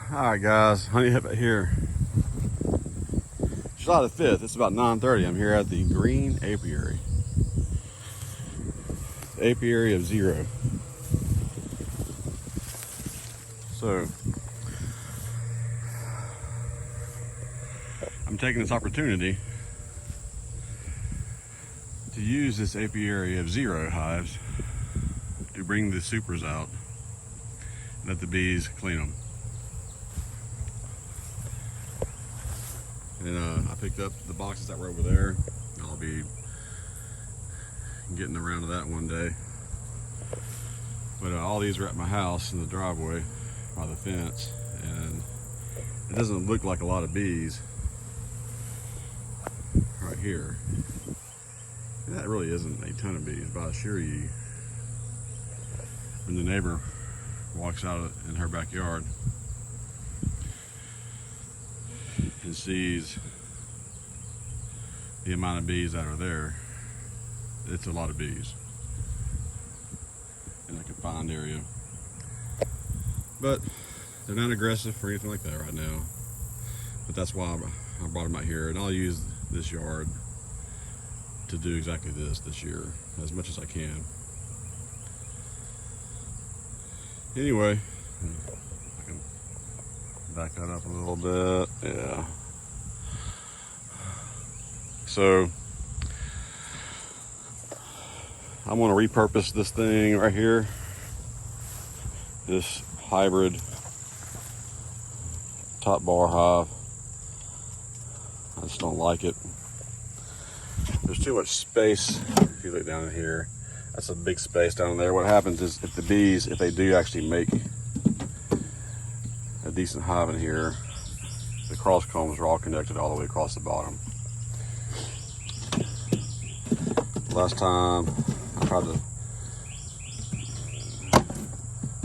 Alright guys, Honey Jefe here. July the 5th, it's about 9:30. I'm here at the Green Apiary. The apiary of zero. So, I'm taking this opportunity to use this apiary of zero hives to bring the supers out and let the bees clean them. And I picked up the boxes that were over there. I'll be getting around to that one day. But all these are at my house in the driveway by the fence, and it doesn't look like a lot of bees right here. And that really isn't a ton of bees, but I assure you, when the neighbor walks out in her backyard and sees the amount of bees that are there, it's a lot of bees in a confined area. But they're not aggressive or anything like that right now. But that's why I brought them out here, and I'll use this yard to do exactly this year as much as I can. Anyway, I can back that up a little bit. Yeah. So I'm going to repurpose this thing right here, this hybrid top bar hive. I just don't like it. There's too much space. If you look down in here, that's a big space down there. What happens is, if the bees, if they do actually make a decent hive in here, the cross combs are all connected all the way across the bottom. Last time I tried to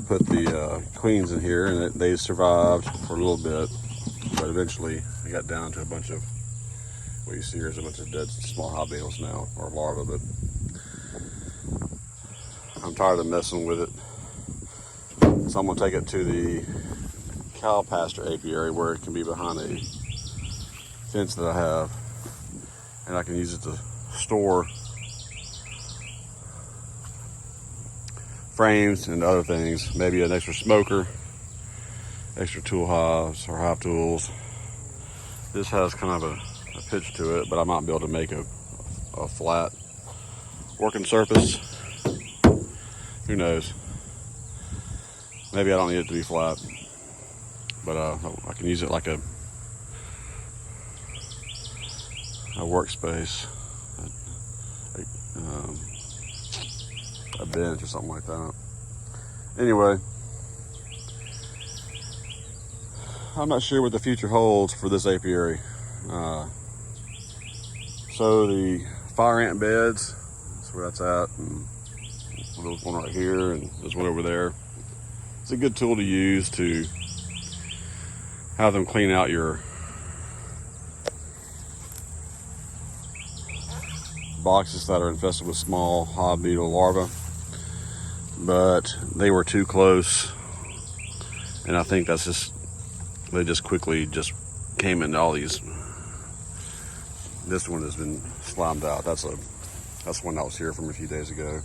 put the queens in here, and they survived for a little bit, but eventually I got down to a bunch of, what you see here is a bunch of dead small hive beetles now, or larvae, but I'm tired of messing with it. So I'm going to take it to the cow pasture apiary, where it can be behind a fence that I have, and I can use it to store frames and other things, maybe an extra smoker, extra tool hives or hive tools. This has kind of a pitch to it, but I might be able to make a flat working surface. Who knows? Maybe I don't need it to be flat, but I can use it like a workspace, a bench or something like that. Anyway, I'm not sure what the future holds for this apiary. So the fire ant beds, that's where that's at, and there's one right here, and there's one over there. It's a good tool to use to have them clean out your boxes that are infested with small hive beetle larvae. But they were too close, and I think that's just, they just quickly just came into all these. This one has been slimed out. That's one that was here from a few days ago.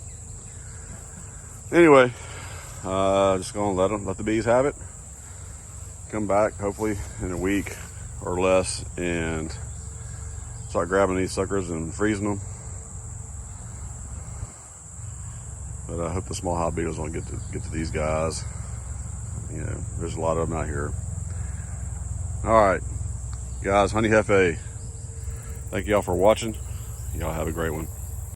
Anyway, just gonna let the bees have it. Come back hopefully in a week or less and start grabbing these suckers and freezing them. But I hope the small hive beetles don't get to these guys. You know, there's a lot of them out here. All right, guys, Honey Jefe. Thank y'all for watching. Y'all have a great one.